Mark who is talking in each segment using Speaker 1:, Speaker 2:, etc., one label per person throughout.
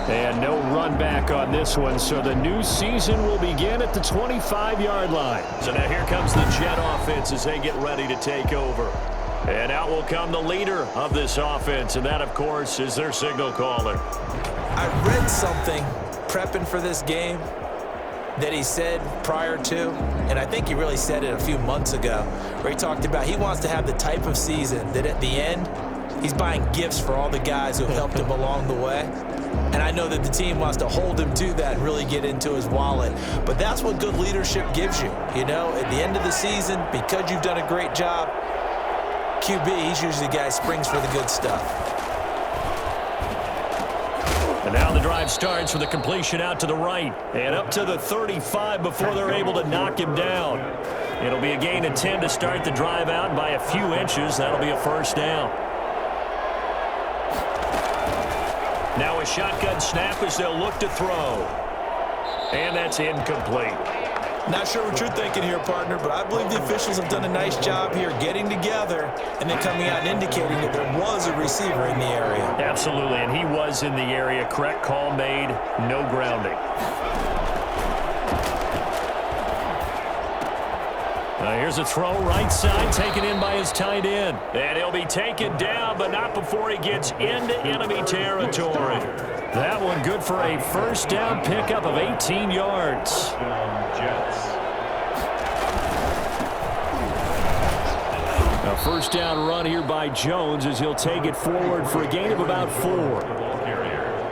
Speaker 1: And no run back on this one, so the new season will begin at the 25-yard line. So now here comes the Jet offense as they get ready to take over. And out will come the leader of this offense, and that, of course, is their signal caller.
Speaker 2: I read something prepping for this game that he said prior to, and I think he really said it a few months ago, where he talked about he wants to have the type of season that at the end, he's buying gifts for all the guys who have helped him along the way. And I know that the team wants to hold him to that and really get into his wallet. But that's what good leadership gives you. You know, at the end of the season, because you've done a great job, QB, he's usually the guy who springs for the good stuff.
Speaker 1: And now the drive starts with a completion out to the right and up to the 35 before they're able to knock him down. It'll be a gain of 10 to start the drive out by a few inches. That'll be a first down. Now a shotgun snap as they'll look to throw. And that's incomplete.
Speaker 2: Not sure what you're thinking here, partner, but I believe the officials have done a nice job here getting together and then coming out and indicating that there was a receiver in the area.
Speaker 1: Absolutely, and he was in the area. Correct call made, no grounding. Here's a throw right side, taken in by his tight end. And he'll be taken down, but not before he gets into enemy territory. That one good for a first down pickup of 18 yards. A first down run here by Jones as he'll take it forward for a gain of about 4.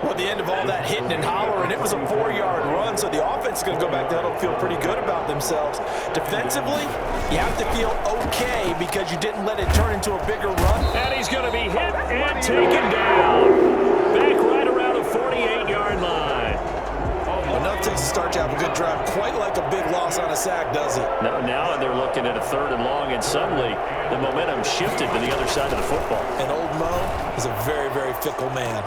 Speaker 2: Well, at the end of all that hitting and hollering, it was a 4-yard run, so the offense is going to go back down and feel pretty good about themselves. Defensively, you have to feel okay because you didn't let it turn into a bigger run.
Speaker 1: And he's going to be hit and taken down. Back right around the 48-yard line.
Speaker 2: Enough takes to start to have a good drive. Quite like a big loss on a sack, does it?
Speaker 1: No, now they're looking at a 3rd and long, and suddenly the momentum shifted to the other side of the football.
Speaker 2: And old Mo is a very, very fickle man.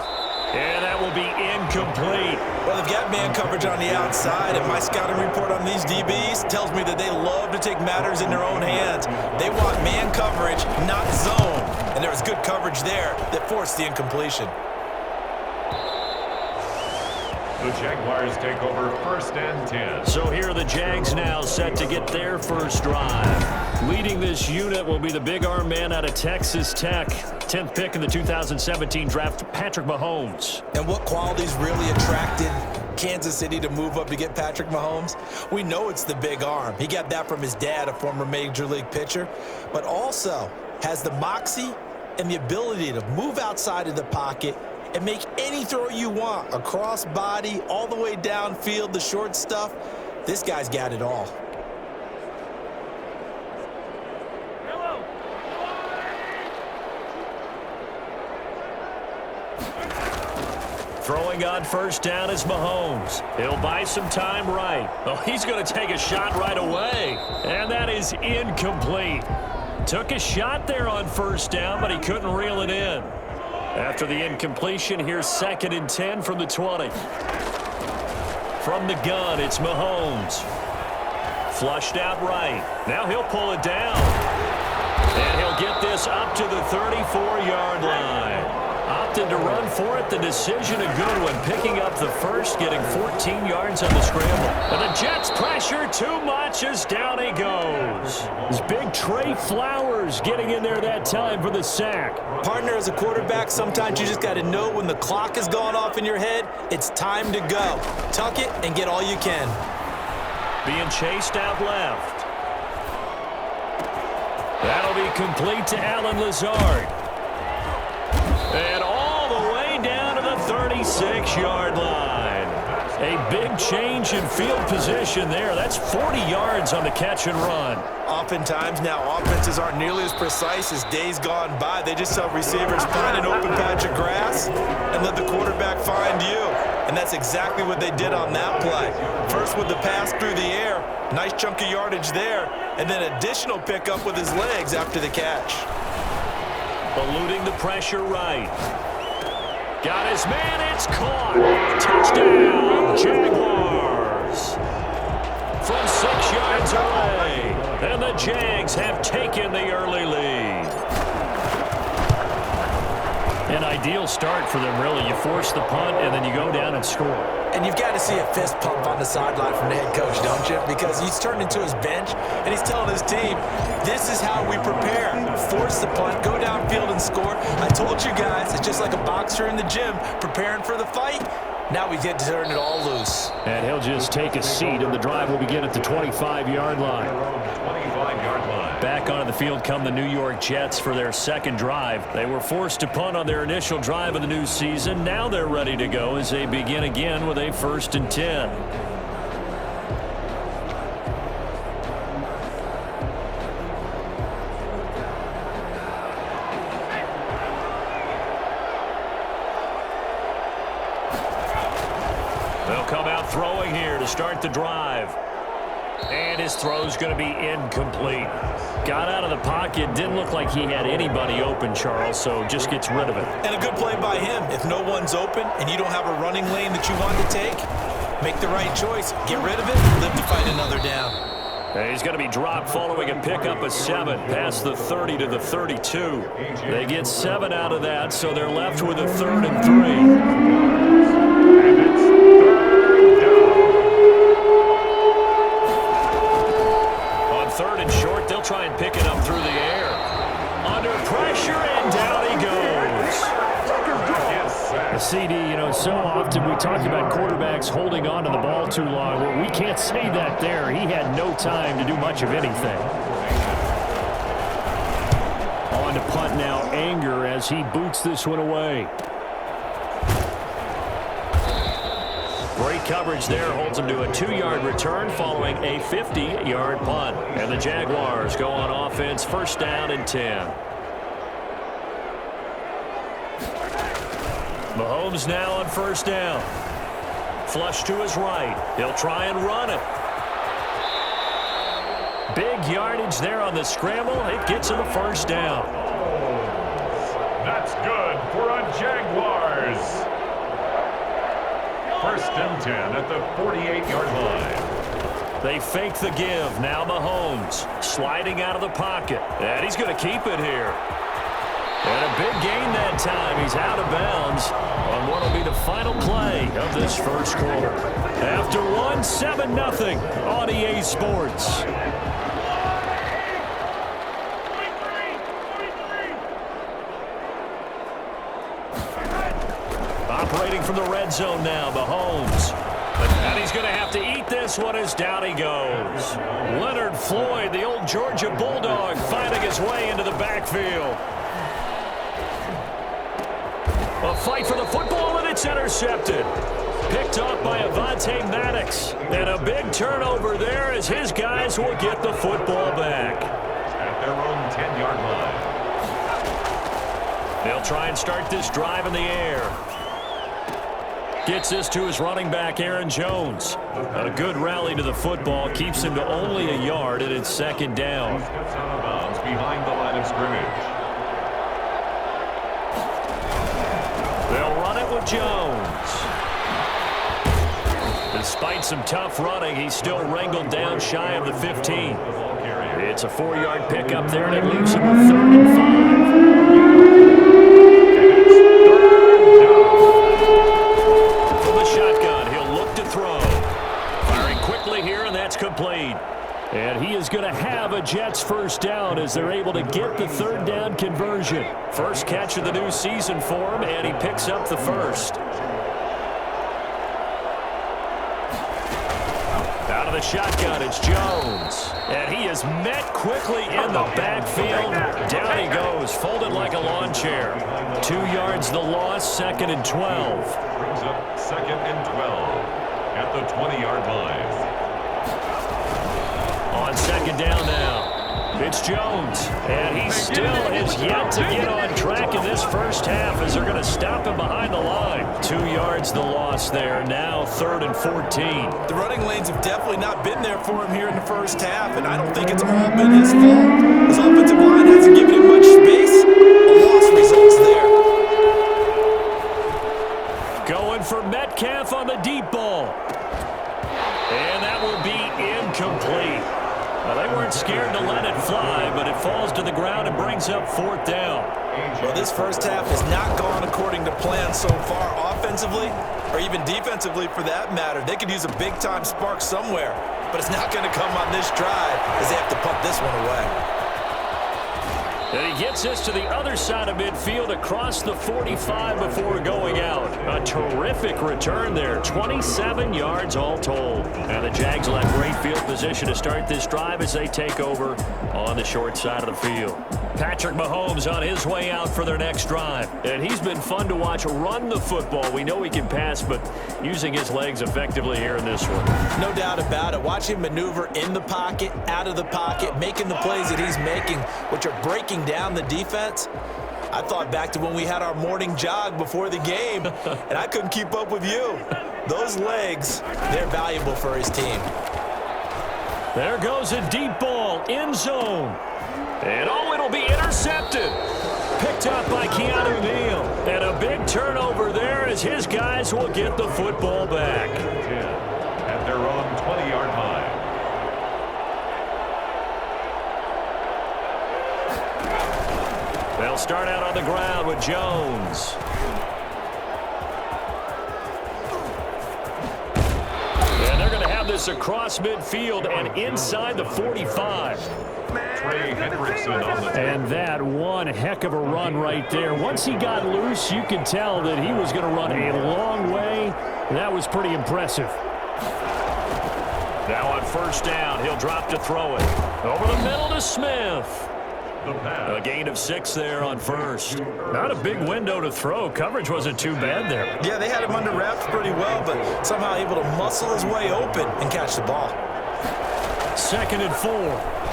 Speaker 1: And that will be incomplete.
Speaker 2: Well, they've got man coverage on the outside, and my scouting report on these DBs tells me that they love to take matters in their own hands. They want man coverage, not zone. And there was good coverage there that forced the incompletion.
Speaker 3: The Jaguars take over 1st and 10.
Speaker 1: So here are the Jags now set to get their first drive. Leading this unit will be the big arm man out of Texas Tech. 10th pick in the 2017 draft, Patrick Mahomes.
Speaker 2: And what qualities really attracted Kansas City to move up to get Patrick Mahomes? We know it's the big arm. He got that from his dad, a former Major League pitcher, but also has the moxie and the ability to move outside of the pocket and make any throw you want, across body, all the way downfield, the short stuff. This guy's got it all.
Speaker 1: Throwing on first down is Mahomes. He'll buy some time right. Oh, he's going to take a shot right away. And that is incomplete. Took a shot there on first down, but he couldn't reel it in. After the incompletion, here's 2nd and 10 from the 20. From the gun, it's Mahomes. Flushed out right. Now he'll pull it down. And he'll get this up to the 34-yard line. Opted to run for it. The decision a good one. Picking up the first, getting 14 yards on the scramble. And the Jets pressure too much as down he goes. This big Trey Flowers getting in there that time for the sack.
Speaker 2: Partner, as a quarterback, sometimes you just got to know when the clock has gone off in your head, it's time to go. Tuck it and get all you can.
Speaker 1: Being chased out left. That'll be complete to Allen Lazard. And all the way down to the 36-yard line. A big change in field position there. That's 40 yards on the catch and run.
Speaker 2: Oftentimes now offenses aren't nearly as precise as days gone by. They just tell receivers, find an open patch of grass and let the quarterback find you. And that's exactly what they did on that play. First with the pass through the air, nice chunk of yardage there, and then additional pickup with his legs after the catch.
Speaker 1: Eluding the pressure right. Got his man, it's caught. Touchdown, Jaguars. From 6 yards away. And the Jags have taken the early lead. And I ideal start for them, really. You force the punt, and then you go down and score.
Speaker 2: And you've got to see a fist pump on the sideline from the head coach, don't you? Because he's turned into his bench, and he's telling his team, this is how we prepare. Force the punt, go downfield and score. I told you guys, it's just like a boxer in the gym preparing for the fight. Now we get to turn it all loose.
Speaker 1: And he'll just take a seat, and the drive will begin at the 25-yard line.
Speaker 3: 25-yard line.
Speaker 1: Back onto the field come the New York Jets for their second drive. They were forced to punt on their initial drive of the new season. Now they're ready to go as they begin again with a 1st and 10. They'll come out throwing here to start the drive. And his throw's going to be incomplete. Got out of the pocket. Didn't look like he had anybody open, Charles, so just gets rid of it.
Speaker 2: And a good play by him. If no one's open and you don't have a running lane that you want to take, make the right choice. Get rid of it, live to fight another down.
Speaker 1: And he's going to be dropped following a pickup of 7 past the 30 to the 32. They get 7 out of that, so they're left with a 3rd and 3. Try and pick it up through the air. Under pressure, and down he goes. The CD, so often we talk about quarterbacks holding on to the ball too long. Well, we can't say that there. He had no time to do much of anything. On to punt now, Anger, as he boots this one away. Great coverage there, holds him to a 2-yard return following a 50-yard punt. And the Jaguars go on offense, 1st down and 10. Mahomes now on 1st down. Flush to his right. He'll try and run it. Big yardage there on the scramble. It gets him a 1st down.
Speaker 3: That's good for a Jaguars. 1st and 10 at the 48-yard line.
Speaker 1: They fake the give. Now Mahomes sliding out of the pocket. And he's going to keep it here. And a big gain that time. He's out of bounds on what will be the final play of this 1st quarter. After one, 7-0 on EA Sports. Operating from the red zone now, Mahomes. And he's going to have to eat this one as down he goes. Leonard Floyd, the old Georgia Bulldog, finding his way into the backfield. A fight for the football, and it's intercepted. Picked off by Avonte Maddox. And a big turnover there as his guys will get the football back.
Speaker 3: At their own 10-yard line.
Speaker 1: They'll try and start this drive in the air. Gets this to his running back, Aaron Jones. A good rally to the football. Keeps him to only a yard, and it's 2nd down.
Speaker 3: Steps out of bounds behind the line of scrimmage.
Speaker 1: They'll run it with Jones. Despite some tough running, he's still wrangled down shy of the 15. It's a 4-yard pickup there, and it leaves him with 3rd and 5. Complete. And he is going to have a Jets 1st down as they're able to get the 3rd down conversion. First catch of the new season for him, and he picks up the 1st. Out of the shotgun, it's Jones. And he is met quickly in the backfield. Down he goes, folded like a lawn chair. 2 yards the loss, 2nd and 12.
Speaker 3: Brings up 2nd and 12 at the 20-yard line.
Speaker 1: On 2nd down now, it's Jones, and he still has yet to get on track in this 1st half as they're going to stop him behind the line. 2 yards the loss there, now 3rd and 14.
Speaker 2: The running lanes have definitely not been there for him here in the 1st half, and I don't think it's all been his fault. His offensive line hasn't given him much space. A loss results there.
Speaker 1: Going for Metcalf on the deep ball. And that will be incomplete. Well, they weren't scared to let it fly, but it falls to the ground and brings up 4th down.
Speaker 2: Well, this first half has not gone according to plan so far offensively, or even defensively for that matter. They could use a big-time spark somewhere, but it's not going to come on this drive as they have to punt this one away.
Speaker 1: And he gets this to the other side of midfield across the 45 before going out. A terrific return there. 27 yards all told. And the Jags will have great field position to start this drive as they take over on the short side of the field. Patrick Mahomes on his way out for their next drive. And he's been fun to watch run the football. We know he can pass, but using his legs effectively here in this one.
Speaker 2: No doubt about it. Watch him maneuver in the pocket, out of the pocket, making the plays that he's making, which are breaking down the defense. I thought back to when we had our morning jog before the game, and I couldn't keep up with you. Those legs, they're valuable for his team.
Speaker 1: There goes a deep ball, end zone. And oh, it'll be intercepted. Picked up by Keanu Neal. And a big turnover there as his guys will get the football back.
Speaker 3: 10 at their own 20-yard line.
Speaker 1: They'll start out on the ground with Jones. And they're going to have this across midfield and inside the 45.
Speaker 3: Trey Hendrickson on the
Speaker 1: And that one heck of a run right there. Once he got loose, you could tell that he was going to run a long way. That was pretty impressive. Now on 1st down, he'll drop to throw it. Over the middle to Smith. A gain of 6 there on 1st. Not a big window to throw. Coverage wasn't too bad there.
Speaker 2: Yeah, they had him under wraps pretty well, but somehow able to muscle his way open and catch the ball.
Speaker 1: 2nd and 4.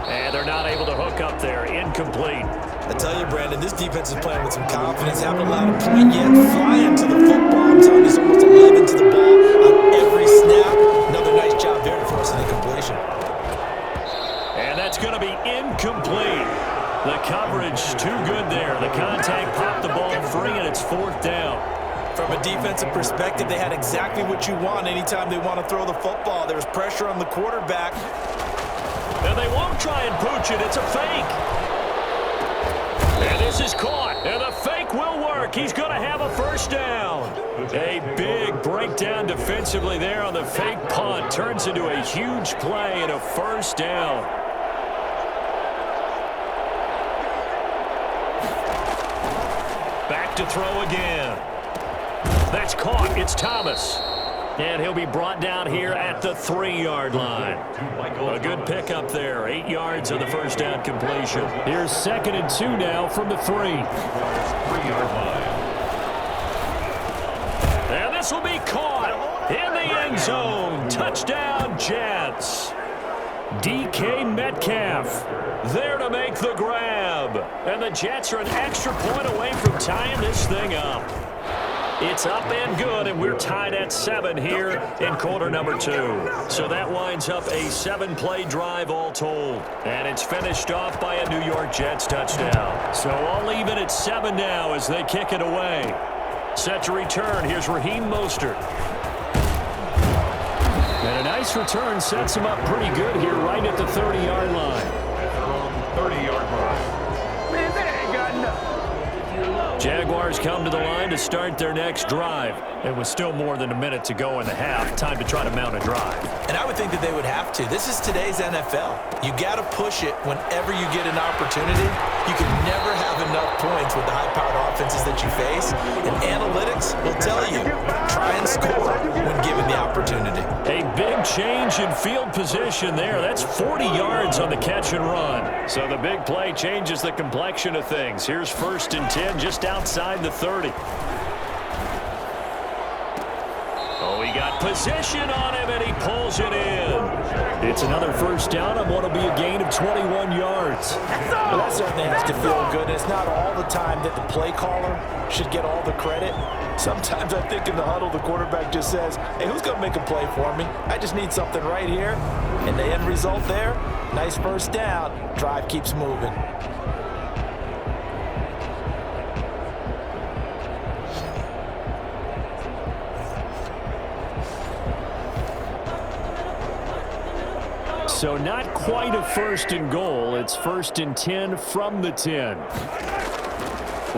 Speaker 1: And they're not able to hook up there. Incomplete.
Speaker 2: I tell you, Brandon, this defense is playing with some confidence. Haven't allowed a point yet. Flying to the football. I'm telling you, it's almost 11 to the ball on every snap. Another nice job there for us in the completion.
Speaker 1: And that's going to be incomplete. The coverage too good there. The contact popped the ball free, and it's 4th down.
Speaker 2: From a defensive perspective, they had exactly what you want anytime they want to throw the football. There was pressure on the quarterback.
Speaker 1: And they won't try and pooch it. It's a fake. And this is caught. And the fake will work. He's going to have a 1st down. A big breakdown defensively there on the fake punt. Turns into a huge play and a 1st down. Back to throw again. That's caught. It's Thomas. And he'll be brought down here at the 3-yard line. A good pickup there. 8 yards on the 1st down completion. Here's 2nd and 2 now from the 3.
Speaker 3: 3-yard line.
Speaker 1: And this will be caught in the end zone. Touchdown, Jets. DK Metcalf there to make the grab. And the Jets are an extra point away from tying this thing up. It's up and good, and we're tied at 7 here in quarter number 2. So that winds up a 7-play drive all told. And it's finished off by a New York Jets touchdown. So all even at 7 now as they kick it away. Set to return. Here's Raheem Mostert. And a nice return sets him up pretty good here right at the 30-yard line.
Speaker 3: At their own 30-yard line.
Speaker 1: Jaguars come to the line to start their next drive. It was still more than a minute to go in the half. Time to try to mount a drive.
Speaker 2: And I would think that they would have to. This is today's NFL. You got to push it whenever you get an opportunity. You can never have enough points with the high-powered offenses that you face. And analytics will tell you, try and score when given the opportunity.
Speaker 1: A big change in field position there. That's 40 yards on the catch and run. So the big play changes the complexion of things. Here's 1st and 10 just outside the 30. Oh, he got position on him, and he pulls it in. It's another 1st down on what will be a gain of 21 yards.
Speaker 2: Well, that certainly has to feel good. It's not all the time that the play caller should get all the credit. Sometimes I think in the huddle, the quarterback just says, hey, who's going to make a play for me? I just need something right here. And the end result there, nice 1st down. Drive keeps moving.
Speaker 1: So not quite a 1st and goal. It's 1st and 10 from the 10.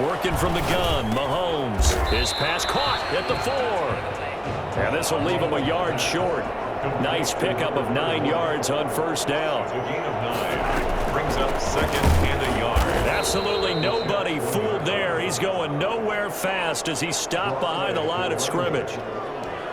Speaker 1: Working from the gun, Mahomes. His pass caught at the 4. And this will leave him a yard short. Nice pickup of 9 yards on 1st down.
Speaker 3: A gain of 9. Brings up 2nd and a yard.
Speaker 1: Absolutely nobody fooled there. He's going nowhere fast as he stopped behind the line of scrimmage.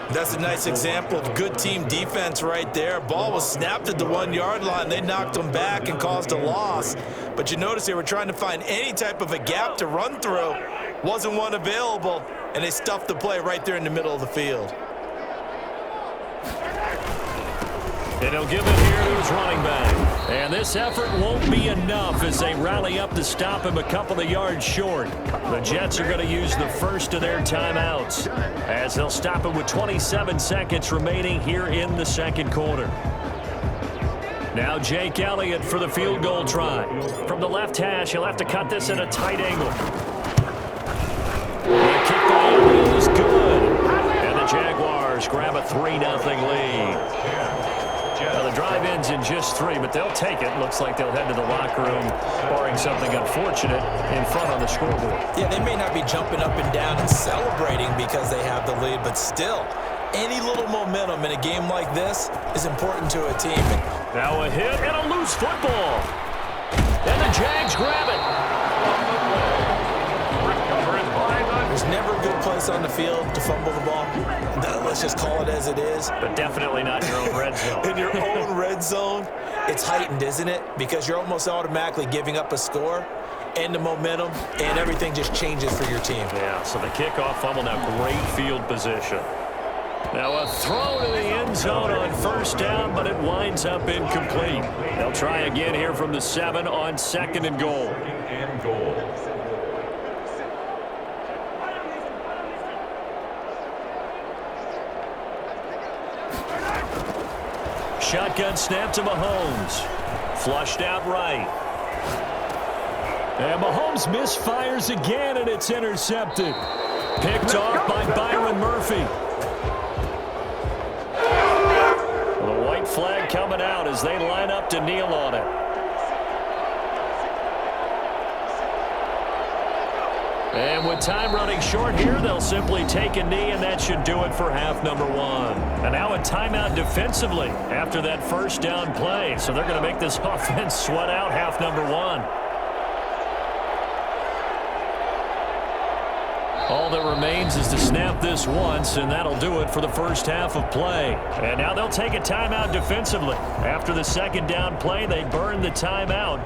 Speaker 2: That's a nice example of good team defense right there. Ball was snapped at the 1-yard line. They knocked him back and caused a loss. But you notice they were trying to find any type of a gap to run through. Wasn't one available, and they stuffed the play right there in the middle of the field.
Speaker 1: And he'll give it here to his running back. And this effort won't be enough as they rally up to stop him a couple of yards short. The Jets are going to use the first of their timeouts as they'll stop him with 27 seconds remaining here in the 2nd quarter. Now Jake Elliott for the field goal try. From the left hash, he'll have to cut this at a tight angle. The kick by Elliott is good. And the Jaguars grab a 3-0 lead. Now the drive ends in just 3, but they'll take it. Looks like they'll head to the locker room, barring something unfortunate in front on the scoreboard.
Speaker 2: Yeah, they may not be jumping up and down and celebrating because they have the lead, but still, any little momentum in a game like this is important to a team.
Speaker 1: Now a hit and a loose football. And the Jags grab it.
Speaker 2: There's never a good place on the field to fumble the ball. Let's just call it as it is.
Speaker 1: But definitely not in your own red zone.
Speaker 2: In your own red zone, it's heightened, isn't it? Because you're almost automatically giving up a score and the momentum, and everything just changes for your team.
Speaker 1: Yeah, so the kickoff fumble, now great field position. Now a throw to the end zone on 1st down, but it winds up incomplete. They'll try again here from the 7 on 2nd and goal.
Speaker 3: And goal.
Speaker 1: Shotgun snap to Mahomes. Flushed out right. And Mahomes misfires again, and it's intercepted. Picked off by Byron Murphy. The white flag coming out as they line up to kneel on it. And with time running short here, they'll simply take a knee, and that should do it for half number 1. And now a timeout defensively after that 1st down play. So they're going to make this offense sweat out half number 1. All that remains is to snap this once, and that'll do it for the 1st half of play. And now they'll take a timeout defensively. After the 2nd down play, they burn the timeout,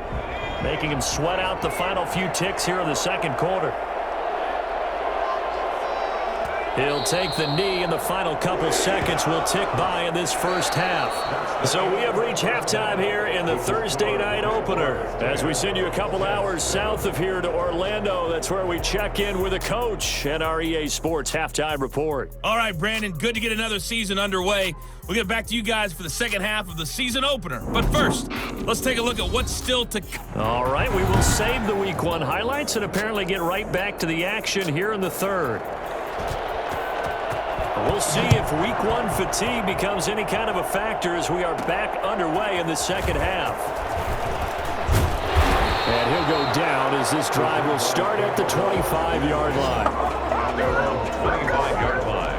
Speaker 1: making him sweat out the final few ticks here in the 2nd quarter. He'll take the knee, and the final couple seconds will tick by in this 1st half. So we have reached halftime here in the Thursday night opener. As we send you a couple hours south of here to Orlando, that's where we check in with a coach and our EA Sports halftime report.
Speaker 4: All right, Brandon, good to get another season underway. We'll get back to you guys for the 2nd half of the season opener. But first, let's take a look at what's still to come.
Speaker 1: All right, we will save the Week 1 highlights and apparently get right back to the action here in the 3rd. We'll see if Week 1 fatigue becomes any kind of a factor as we are back underway in the 2nd half. And he'll go down as this drive will start at the 25-yard line.
Speaker 3: 25-yard line.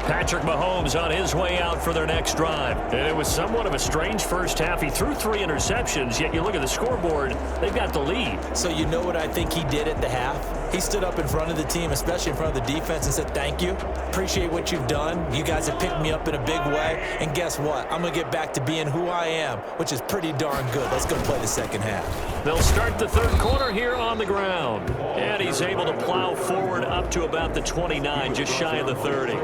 Speaker 1: Patrick Mahomes on his way out for their next drive. And it was somewhat of a strange 1st half. He threw 3 interceptions, yet you look at the scoreboard, they've got the lead.
Speaker 2: So you know what I think he did at the half? He stood up in front of the team, especially in front of the defense, and said, thank you. Appreciate what you've done. You guys have picked me up in a big way. And guess what? I'm going to get back to being who I am, which is pretty darn good. Let's go play the 2nd half.
Speaker 1: They'll start the 3rd quarter here on the ground. And he's able to plow forward up to about the 29, just shy of the 30.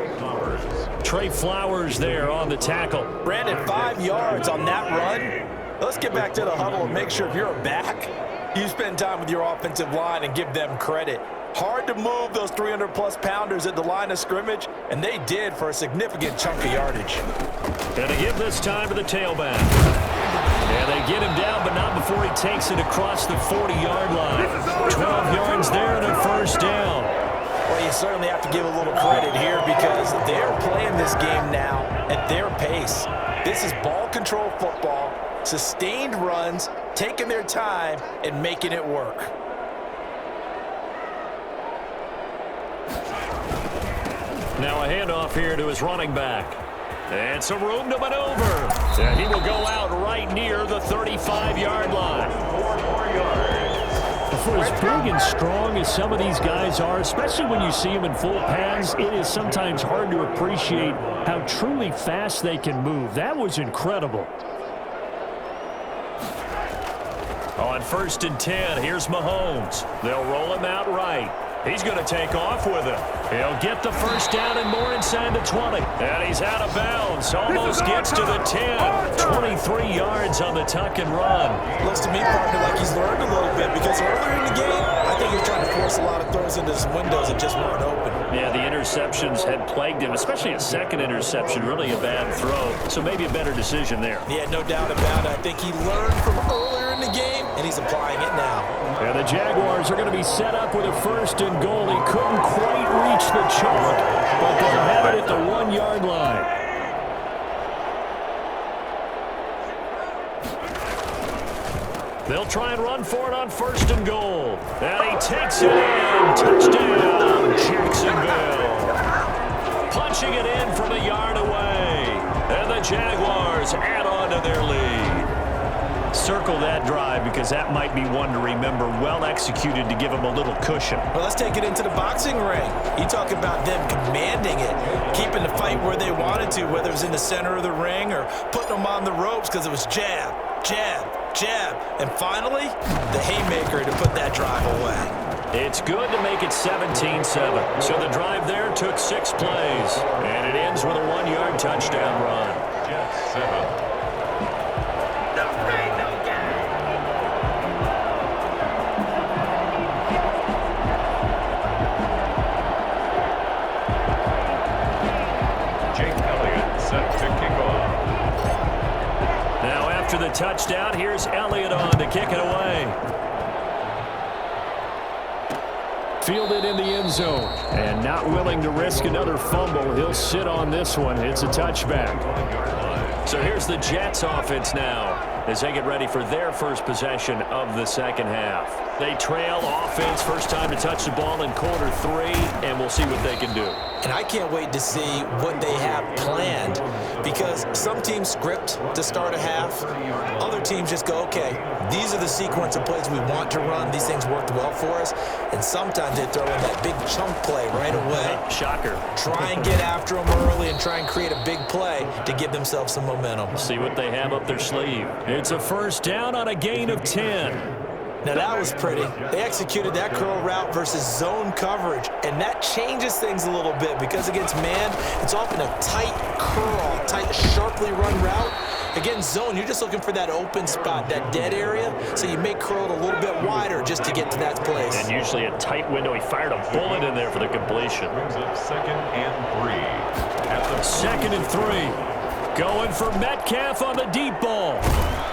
Speaker 1: Trey Flowers there on the tackle.
Speaker 2: Brandon, 5 yards on that run. Let's get back to the huddle and make sure if you're a back, you spend time with your offensive line and give them credit. Hard to move those 300-plus pounders at the line of scrimmage, and they did for a significant chunk of yardage.
Speaker 1: And they give this time to the tailback. And they get him down, but not before he takes it across the 40-yard line. 12 yards there and a 1st down.
Speaker 2: Well, you you certainly have to give a little credit here because they're playing this game now at their pace. This is ball control football, sustained runs, taking their time, and making it work.
Speaker 1: Now a handoff here to his running back. And some room to maneuver. And he will go out right near the 35-yard line.
Speaker 3: 4 more yards.
Speaker 1: For as big and strong as some of these guys are, especially when you see them in full pads, it is sometimes hard to appreciate how truly fast they can move. That was incredible. On 1st and 10, here's Mahomes. They'll roll him out right. He's going to take off with it. He'll get the first down and more inside the 20. And he's out of bounds. Almost gets to the 10. 23 yards on the tuck and run.
Speaker 2: Looks to me, partner, like he's learned a little bit because earlier in the game, I think he was trying to force a lot of throws into his windows that just weren't open.
Speaker 1: Yeah, the interceptions had plagued him, especially a second interception. Really a bad throw. So maybe a better decision there.
Speaker 2: Yeah, no doubt about it. I think he learned from earlier in the game, and he's applying it now.
Speaker 1: And the Jaguars are going to be set up with a 1st and goal. He couldn't quite reach the chalk, but they'll have it at the 1-yard line. They'll try and run for it on 1st and goal. And he takes it in. Touchdown, Jacksonville. Punching it in from a yard away. And the Jaguars add on to their lead. Circle that drive because that might be one to remember. Well executed to give them a little cushion.
Speaker 2: Well, let's take it into the boxing ring. You talk about them commanding it, keeping the fight where they wanted to, whether it was in the center of the ring or putting them on the ropes because it was jab, jab, jab. And finally, the haymaker to put that drive away.
Speaker 1: It's good to make it 17-7. So the drive there took 6 plays. And it ends with a 1-yard touchdown run.
Speaker 3: Jets 7.
Speaker 1: After the touchdown, here's Elliott on to kick it away. Fielded in the end zone. And not willing to risk another fumble. He'll sit on this one. It's a touchback. So here's the Jets offense now as they get ready for their first possession of the second half. They trail offense, first time to touch the ball in quarter 3, and we'll see what they can do.
Speaker 2: And I can't wait to see what they have planned because some teams script to start a half. Other teams just go, okay, these are the sequence of plays we want to run. These things worked well for us. And sometimes they throw in that big chunk play right away.
Speaker 1: Shocker.
Speaker 2: Try and get after them early and try and create a big play to give themselves some momentum.
Speaker 1: See what they have up their sleeve. It's a first down on a gain of 10.
Speaker 2: Now that was pretty. They executed that curl route versus zone coverage, and that changes things a little bit because against man, it's often a tight curl, tight, sharply run route. Against zone, you're just looking for that open spot, that dead area, so you make curl a little bit wider just to get to that place.
Speaker 1: And usually a tight window. He fired a bullet in there for the completion.
Speaker 3: Brings up 2nd and 3. At the
Speaker 1: 2nd and 3. Going for Metcalf on the deep ball.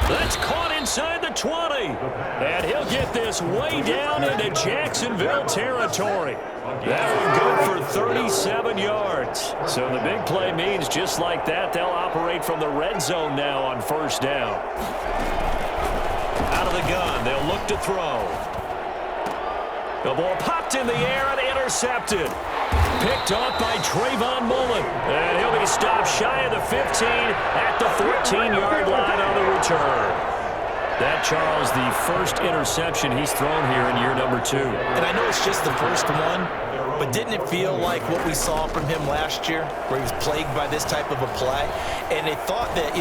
Speaker 1: That's caught inside the 20. And he'll get this way down into Jacksonville territory. That one good for 37 yards. So the big play means just like that, they'll operate from the red zone now on 1st down. Out of the gun, they'll look to throw. The ball popped in the air and intercepted. Picked off by Trayvon Mullen. And he'll be stopped shy of the 15 at the 14-yard line on the return. That, Charles, the first interception he's thrown here in year number 2.
Speaker 2: And I know it's just the first one, but didn't it feel like what we saw from him last year, where he was plagued by this type of a play? And they thought that,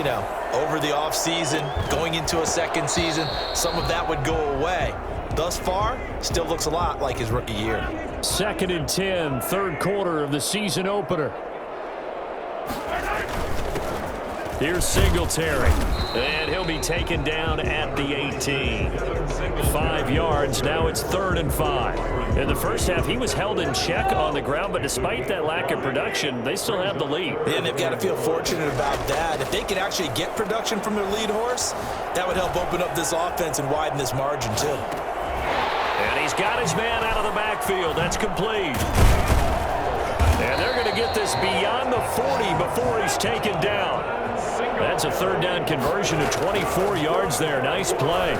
Speaker 2: over the offseason, going into a second season, some of that would go away. Thus far, still looks a lot like his rookie year.
Speaker 1: 2nd and 10, 3rd quarter of the season opener. Here's Singletary, and he'll be taken down at the 18. 5 yards, now it's 3rd and 5. In the first half, he was held in check on the ground, but despite that lack of production, they still have the lead.
Speaker 2: And they've got to feel fortunate about that. If they could actually get production from their lead horse, that would help open up this offense and widen this margin, too.
Speaker 1: And he's got his man out of the backfield. That's complete. get this beyond the 40 before he's taken down. That's a third down conversion of 24 yards there. Nice play.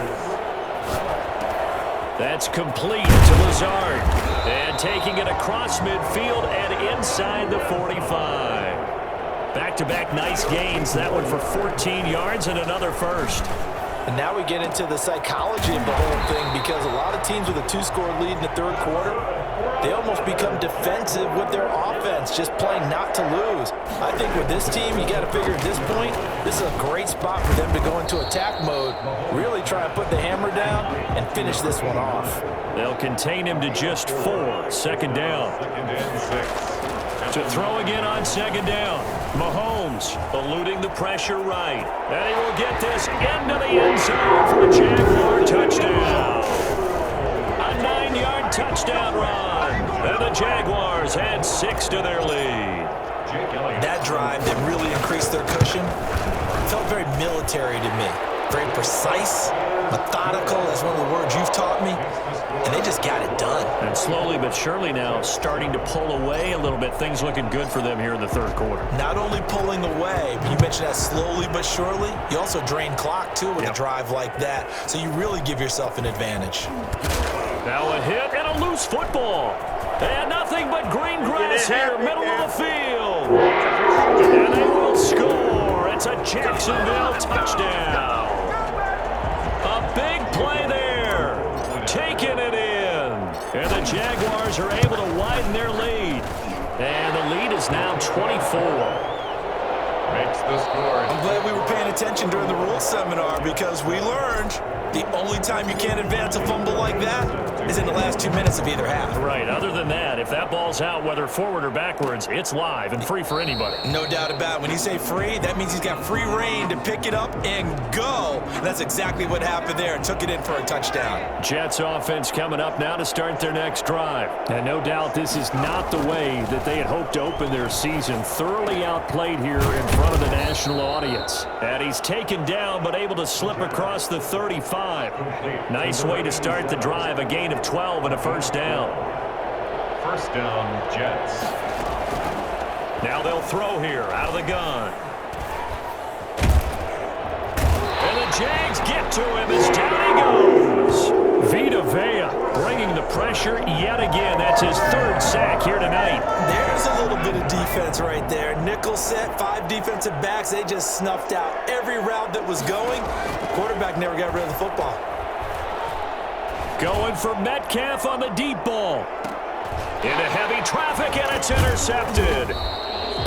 Speaker 1: That's complete to Lazard. And taking it across midfield and inside the 45. Back-to-back nice gains. That one for 14 yards and another first.
Speaker 2: And now we get into the psychology of the whole thing, because a lot of teams with a 2-score lead in the third quarter, they almost become defensive with their offense, just playing not to lose. I think with this team, you got to figure at this point, this is a great spot for them to go into attack mode, really try and put the hammer down and finish this one off.
Speaker 1: They'll contain him to just 4. Second down. To throw again on second down. Mahomes eluding the pressure right. And he will get this into the end zone for a Jaguar touchdown. A 9-yard touchdown run. And the Jaguars add 6 to their lead.
Speaker 2: That drive that really increased their cushion felt very military to me. Very precise, methodical, that's one of the words you've taught me. And they just got it done.
Speaker 1: And slowly but surely now starting to pull away a little bit. Things looking good for them here in the third quarter.
Speaker 2: Not only pulling away, you mentioned that slowly but surely, you also drain clock too with a drive like that. So you really give yourself an advantage.
Speaker 1: Now a hit and a loose football. And nothing but green grass here, middle of the field. And they will score. It's a Jacksonville touchdown. A big play there. Taking it in. And the Jaguars are able to widen their lead. And the lead is now 24.
Speaker 3: Makes the score.
Speaker 2: I'm glad we were paying attention during the rules seminar, because we learned the only time you can't advance a fumble like that is in the last 2 minutes of either half.
Speaker 1: Right. Other than that, if that ball's out, whether forward or backwards, it's live and free for anybody.
Speaker 2: No doubt about it. When you say free, that means he's got free reign to pick it up and go. And that's exactly what happened there. Took it in for a touchdown.
Speaker 1: Jets offense coming up now to start their next drive. And no doubt this is not the way that they had hoped to open their season. Thoroughly outplayed here in front of the national audience. And he's taken down but able to slip across the 35. Nice way to start the drive. A gain of 12 and a first down.
Speaker 3: First down, Jets.
Speaker 1: Now they'll throw here out of the gun. And the Jags get to him as down he goes. Vita Vea bringing the pressure yet again. That's his 3rd sack here tonight.
Speaker 2: There's a little bit of defense right there. Nickel set, 5 defensive backs. They just snuffed out every route that was going. The quarterback never got rid of the football.
Speaker 1: Going for Metcalf on the deep ball. Into heavy traffic, and it's intercepted.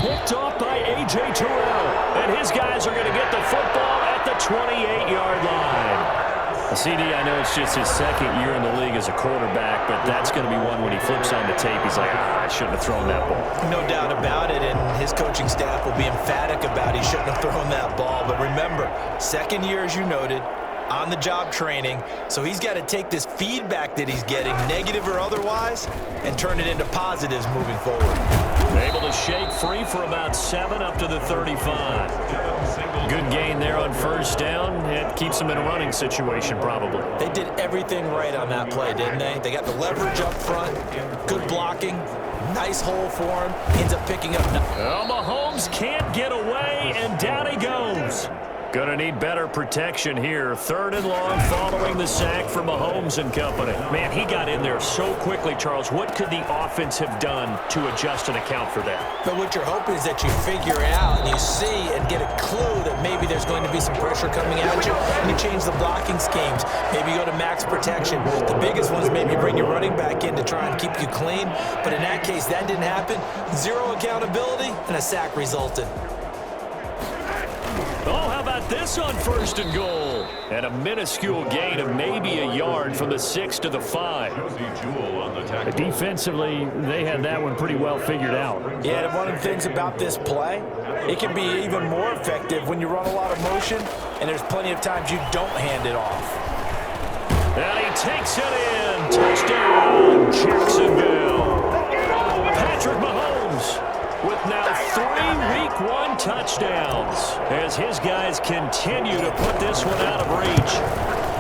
Speaker 1: Picked off by A.J. Terrell. And his guys are going to get the football at the 28-yard line. CD, I know it's just his 2nd year in the league as a quarterback, but that's going to be one when he flips on the tape, he's like, I shouldn't have thrown that ball.
Speaker 2: No doubt about it, and his coaching staff will be emphatic about he shouldn't have thrown that ball. But remember, 2nd year, as you noted, on-the-job training, so he's got to take this feedback that he's getting, negative or otherwise, and turn it into positives moving forward.
Speaker 1: Able to shake free for about 7 up to the 35. Good gain there on first down. It keeps them in a running situation probably.
Speaker 2: They did everything right on that play, didn't they? They got the leverage up front, good blocking, nice hole for him, ends up picking up.
Speaker 1: Well, Mahomes can't get away, and down he goes. Gonna need better protection here. 3rd and long following the sack for Mahomes and company. Man, he got in there so quickly, Charles. What could the offense have done to adjust and account for that?
Speaker 2: But what you're hoping is that you figure it out and you see and get a clue that maybe there's going to be some pressure coming at you, and you change the blocking schemes. Maybe you go to max protection. The biggest one is maybe bring your running back in to try and keep you clean. But in that case, that didn't happen. 0 accountability, and a sack resulted.
Speaker 1: Oh, how about this on 1st and goal? And a minuscule gain of maybe a yard from the 6 to the 5. Defensively, they had that one pretty well figured out.
Speaker 2: Yeah, and one of the things about this play, it can be even more effective when you run a lot of motion, and there's plenty of times you don't hand it off.
Speaker 1: And he takes it in. Touchdown, Jacksonville. Patrick Mahomes with now 3 Week 1 touchdowns as his guys continue to put this one out of reach.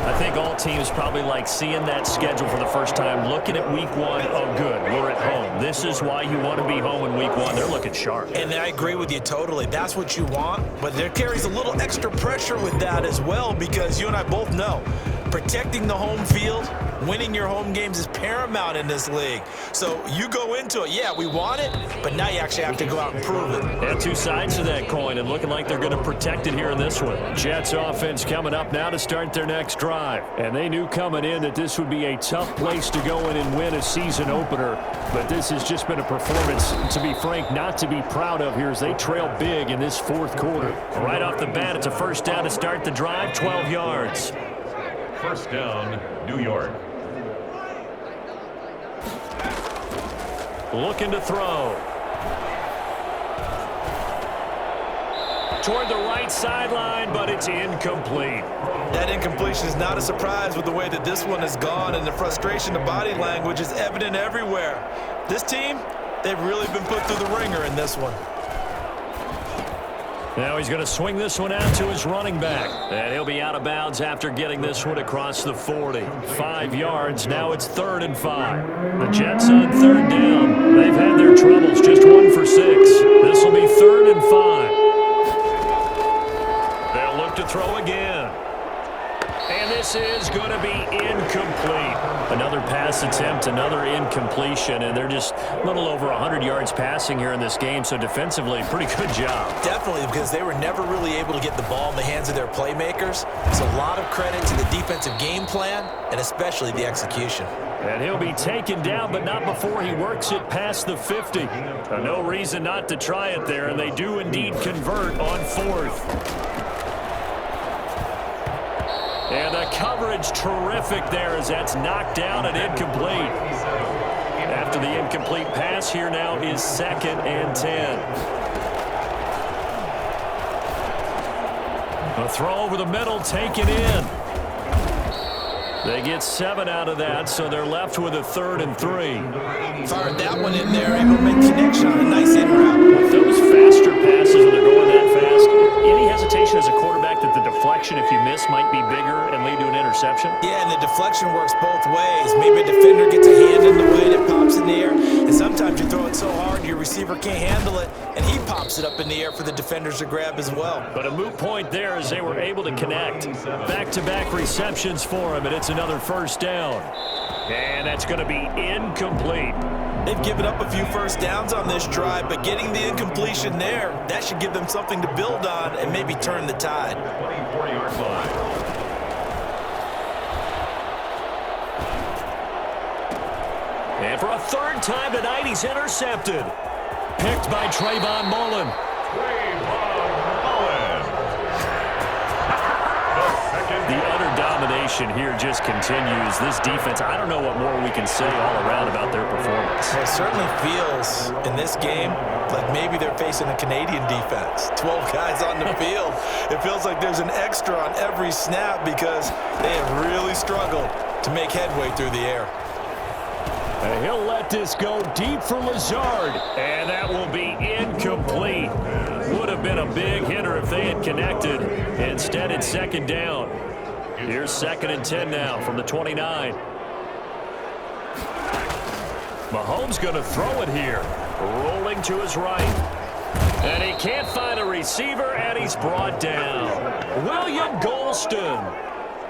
Speaker 1: I think all teams probably like seeing that schedule for the first time, looking at week one. Oh, good, we're at home. This is why you want to be home in week one. They're looking sharp.
Speaker 2: And I agree with you totally. That's what you want, but there carries a little extra pressure with that as well, because you and I both know protecting the home field, winning your home games is paramount in this league. So you go into it, yeah, we want it, but now you actually have to go out and prove it.
Speaker 1: Yeah, two sides to that coin, and looking like they're going to protect it here in this one. Jets offense coming up now to start their next drive. And they knew coming in that this would be a tough place to go in and win a season opener. But this has just been a performance, to be frank, not to be proud of here as they trail big in this fourth quarter. Right off the bat, it's a first down to start the drive, 12 yards.
Speaker 3: First down, New York.
Speaker 1: Looking to throw. Toward the right sideline, but it's incomplete.
Speaker 2: That incompletion is not a surprise with the way that this one has gone, and the frustration, the body language is evident everywhere. This team, they've really been put through the ringer in this one.
Speaker 1: Now he's going to swing this one out to his running back. And he'll be out of bounds after getting this one across the 40. 5 yards. Now it's 3rd and 5. The Jets on 3rd down. They've had their troubles. Just 1 for 6. This will be 3rd and 5. They'll look to throw again. And this is going to be incomplete. Another pass attempt, another incompletion, and they're just a little over 100 yards passing here in this game, so defensively, pretty good job.
Speaker 2: Definitely, because they were never really able to get the ball in the hands of their playmakers. So a lot of credit to the defensive game plan, and especially the execution.
Speaker 1: And he'll be taken down, but not before he works it past the 50. No reason not to try it there, and they do indeed convert on 4th. And the coverage terrific there as that's knocked down and incomplete. After the incomplete pass, here now is 2nd and 10. A throw over the middle, taken in. They get 7 out of that, so they're left with a 3rd and 3.
Speaker 2: Fired that one in there, able to make connection on a nice in route.
Speaker 1: With those faster passes when they're going that fast, any hesitation as a quarterback that the deflection, if you miss, might be bigger and lead to an interception?
Speaker 2: Yeah, and the deflection works both ways. Maybe a defender gets a hand in the way and it pops in the air, and sometimes you throw it so hard your receiver can't handle it, and he pops it up in the air for the defenders to grab as well.
Speaker 1: But a moot point there as they were able to connect. Back-to-back receptions for him, and it's another first down. And that's going to be incomplete.
Speaker 2: They've given up a few first downs on this drive, but getting the incompletion there, that should give them something to build on and maybe turn the tide.
Speaker 3: 24-yard line.
Speaker 1: And for a 3rd time tonight, he's intercepted. Picked by Trayvon Mullen. The utter domination here just continues. This defense, I don't know what more we can say all around about their performance.
Speaker 2: It certainly feels in this game like maybe they're facing a Canadian defense. 12 guys on the field. It feels like there's an extra on every snap because they have really struggled to make headway through the air.
Speaker 1: And he'll let this go deep for Lazard. And that will be incomplete. Would have been a big hitter if they had connected. Instead, it's 2nd down. Here's 2nd and 10 now from the 29. Mahomes going to throw it here. Rolling to his right. And he can't find a receiver, and he's brought down. William Golston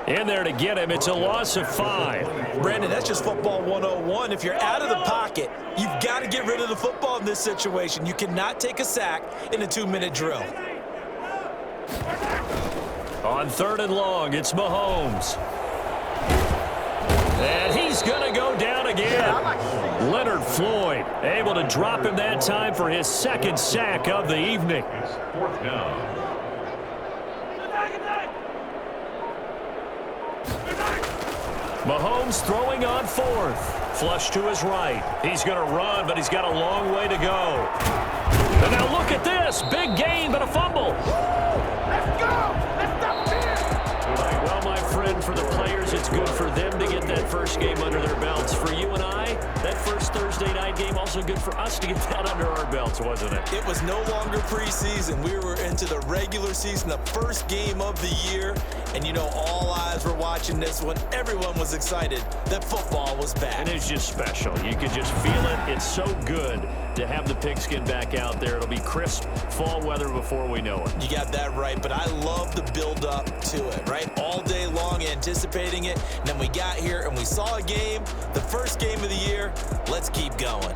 Speaker 1: in there to get him. It's a loss of 5.
Speaker 2: Brandon, that's just football 101. If you're out of the pocket, you've got to get rid of the football in this situation. You cannot take a sack in a 2-minute drill.
Speaker 1: On 3rd and long, it's Mahomes. And he's going to go down again. Leonard Floyd able to drop him that time for his 2nd sack of the evening.
Speaker 3: 4th down.
Speaker 1: Mahomes throwing on 4th. Flush to his right. He's going to run, but he's got a long way to go. And now look at this. Big gain, but a fumble.
Speaker 5: Let's go! Let's stop here!
Speaker 1: Well, my friend, for the players, it's good for them to get that first game under their belts. For you and I, that first Thursday night game also good for us to get that under our belts, wasn't it?
Speaker 2: It was no longer preseason. We were into the regular season, the first game of the year. And, you know, all eyes were watching this one. Everyone was excited that football was back.
Speaker 1: And it's just special. You could just feel it. It's so good to have the pigskin back out there. It'll be crisp fall weather before we know it.
Speaker 2: You got that right, but I love the build-up to it, right? All day long anticipating it, and then we got here and we saw a game, the first game of the year. Let's keep going.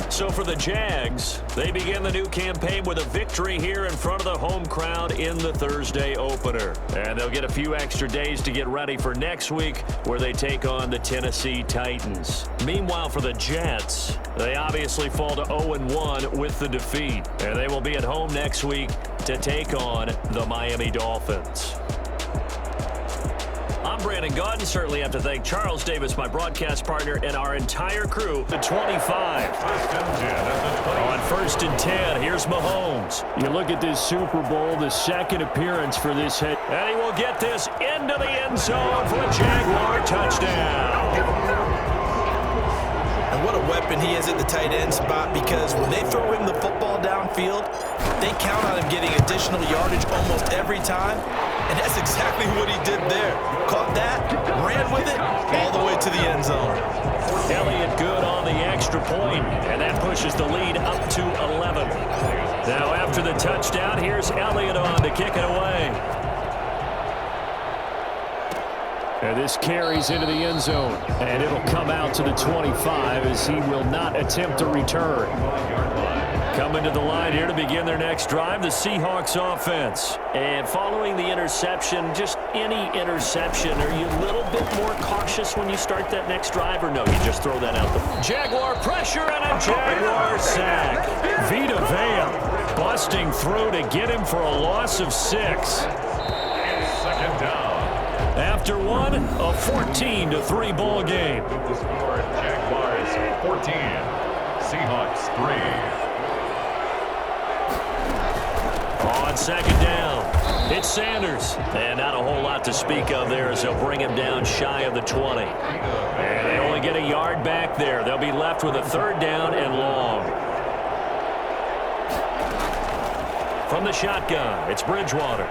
Speaker 1: So for the Jags, they begin the new campaign with a victory here in front of the home crowd in the Thursday opener. And they'll get a few extra days to get ready for next week where they take on the Tennessee Titans. Meanwhile, for the Jets, they obviously fall to 0-1 with the defeat. And they will be at home next week to take on the Miami Dolphins. I'm Brandon Gaudin. Certainly have to thank Charles Davis, my broadcast partner, and our entire crew. The 25. On 1st and 10, here's Mahomes. You look at this Super Bowl, the second appearance for this head. And he will get this into the end zone for a Jaguar touchdown.
Speaker 2: And what a weapon he is at the tight end spot, because when they throw him the football downfield, they count on him getting additional yardage almost every time. And that's exactly what he did there. Caught that, ran with it, all the way to the end zone.
Speaker 1: Elliott good on the extra point, and that pushes the lead up to 11. Now after the touchdown, here's Elliott on to kick it away. And this carries into the end zone, and it'll come out to the 25 as he will not attempt to return. Coming to the line here to begin their next drive, the Seahawks offense. And following the interception, just any interception, are you a little bit more cautious when you start that next drive, or no, you just throw that out there? Jaguar pressure and a Jaguar sack. Vita Vea busting through to get him for a loss of 6.
Speaker 3: Second down.
Speaker 1: After one, a 14-3 ball game.
Speaker 3: The score, Jaguars 14, Seahawks 3.
Speaker 1: On second down, it's Sanders. And not a whole lot to speak of there as they'll bring him down shy of the 20. And they only get a yard back there. They'll be left with a 3rd down and long. From the shotgun, it's Bridgewater.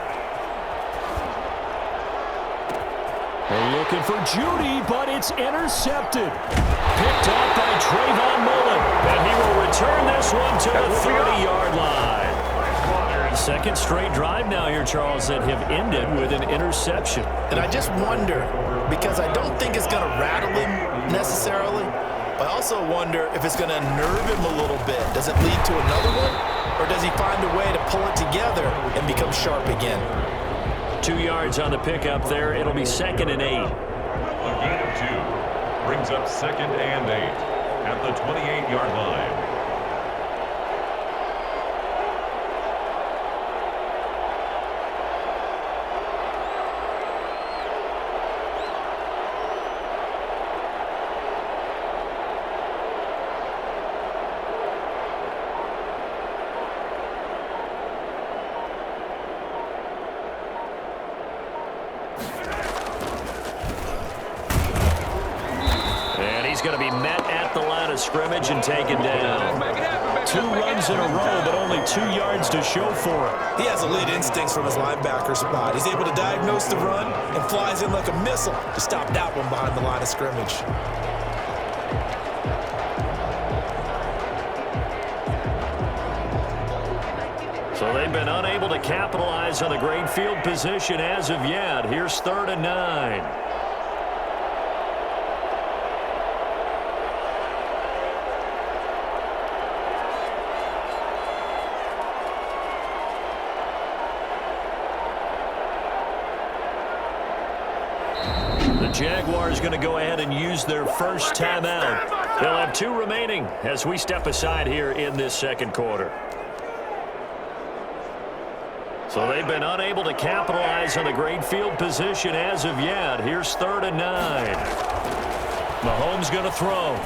Speaker 1: They're looking for Judy, but it's intercepted. Picked up by Trayvon Mullen. And he will return this one to the 30-yard line. Second straight drive now here, Charles, that have ended with an interception.
Speaker 2: And I just wonder, because I don't think it's going to rattle him necessarily, but I also wonder if it's going to nerve him a little bit. Does it lead to another one, or does he find a way to pull it together and become sharp again?
Speaker 1: 2 yards on the pickup there. It'll be 2nd and 8.
Speaker 3: A gain of 2 brings up 2nd and 8 at the 28-yard line.
Speaker 1: He's going to be met at the line of scrimmage and taken down. 2 runs in a row, but only 2 yards to show for it.
Speaker 2: He has elite instincts from his linebacker spot. He's able to diagnose the run and flies in like a missile to stop that one behind the line of scrimmage.
Speaker 1: So they've been unable to capitalize on the great field position as of yet. Here's 3rd and 9. The Jaguars going to go ahead and use their first timeout. They'll have 2 remaining as we step aside here in this second quarter. So they've been unable to capitalize on the great field position as of yet. Here's 3rd and 9. Mahomes going to throw.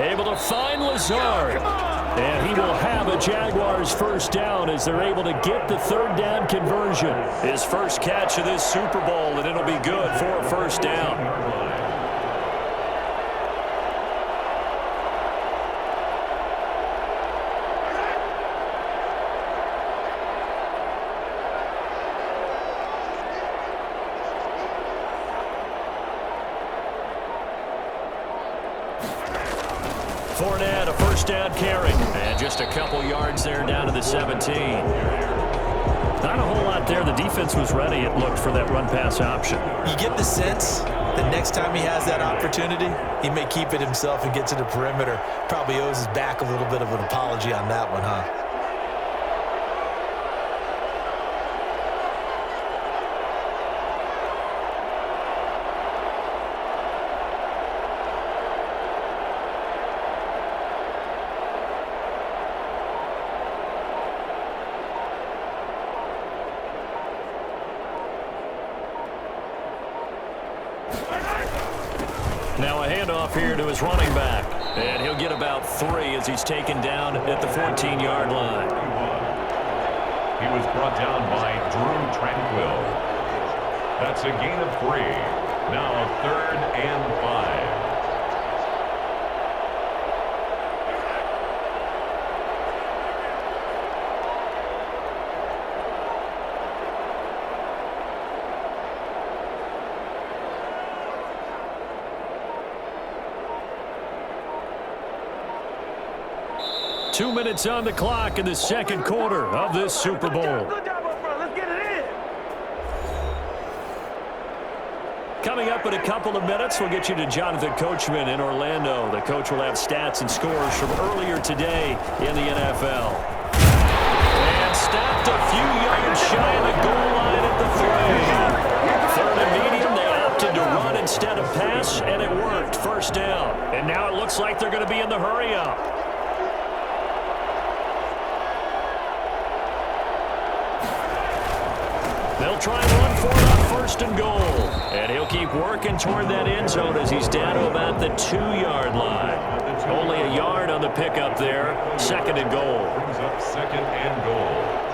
Speaker 1: Able to find Lazard. And he will have a Jaguars first down as they're able to get the 3rd down conversion. His first catch of this Super Bowl, and it'll be good for a first down. Fournette, a first down carry. And just a couple yards there down to the 17. Not a whole lot there. The defense was ready, it looked, for that run-pass option.
Speaker 2: You get the sense that next time he has that opportunity, he may keep it himself and get to the perimeter. Probably owes his back a little bit of an apology on that one, huh?
Speaker 1: Now a handoff here to his running back. And he'll get about 3 as he's taken down at the 14-yard line.
Speaker 3: He was brought down by Drew Tranquill. That's a gain of 3. Now 3rd and 5.
Speaker 1: 2 minutes on the clock in the second quarter of this Super Bowl.
Speaker 5: Good job up front. Let's get it in.
Speaker 1: Coming up in a couple of minutes, we'll get you to Jonathan Coachman in Orlando. The coach will have stats and scores from earlier today in the NFL. And stopped a few yards shy of the goal line at the 3. 3rd and medium, they opted to run instead of pass, and it worked. First down. And now it looks like they're going to be in the hurry-up. They'll try and run for it on 1st and goal. And he'll keep working toward that end zone as he's down to about the 2-yard line. Only a yard on the pickup there. 2nd and goal.
Speaker 3: Brings up 2nd and goal.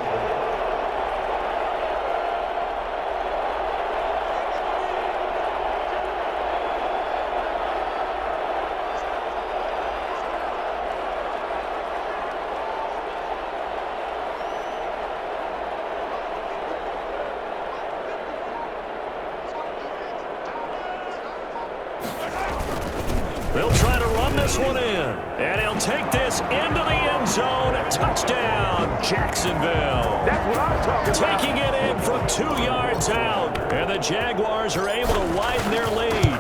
Speaker 1: They'll try to run this one in. And he'll take this into the end zone. Touchdown, Jacksonville.
Speaker 5: That's what I'm talking about.
Speaker 1: Taking it in from 2 yards out. And the Jaguars are able to widen their lead.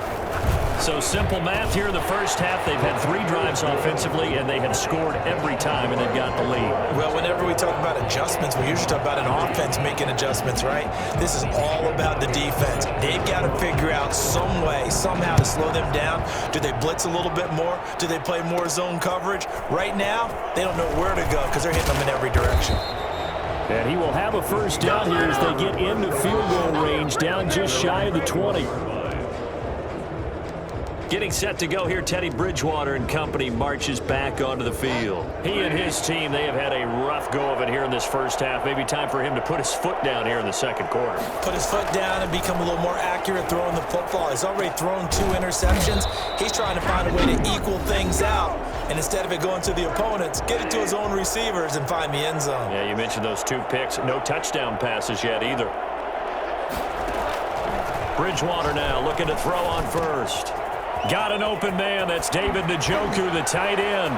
Speaker 1: So simple math here in the first half. They've had 3 drives offensively, and they have scored every time, and they've got the lead.
Speaker 2: Well, whenever we talk about adjustments, we usually talk about an offense making adjustments, right? This is all about the defense. They've got to figure out some way, somehow to slow them down. Do they blitz a little bit more? Do they play more zone coverage? Right now, they don't know where to go because they're hitting them in every direction.
Speaker 1: And he will have a first down here as they get into field goal range, down just shy of the 20. Getting set to go here, Teddy Bridgewater and company marches back onto the field. He and his team, they have had a rough go of it here in this first half. Maybe time for him to put his foot down here in the second quarter.
Speaker 2: Put his foot down and become a little more accurate throwing the football. He's already thrown 2 interceptions. He's trying to find a way to equal things out. And instead of it going to the opponents, get it to his own receivers and find the end zone.
Speaker 1: Yeah, you mentioned those 2 picks. No touchdown passes yet either. Bridgewater now looking to throw on first. Got an open man. That's David Njoku, the tight end.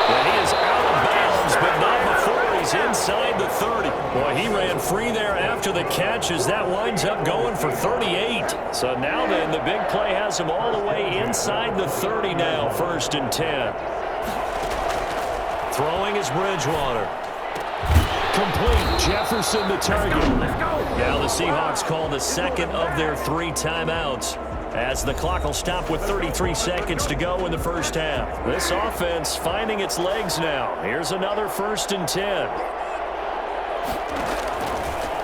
Speaker 1: And he is out of bounds, but not before he's inside the 30. Boy, he ran free there after the catch as that winds up going for 38. So now then, the big play has him all the way inside the 30 now, 1st and 10. Throwing is Bridgewater. Complete. Jefferson the target. Now the Seahawks call the second of their 3 timeouts, as the clock will stop with 33 seconds to go in the first half. This offense finding its legs now. Here's another 1st and 10.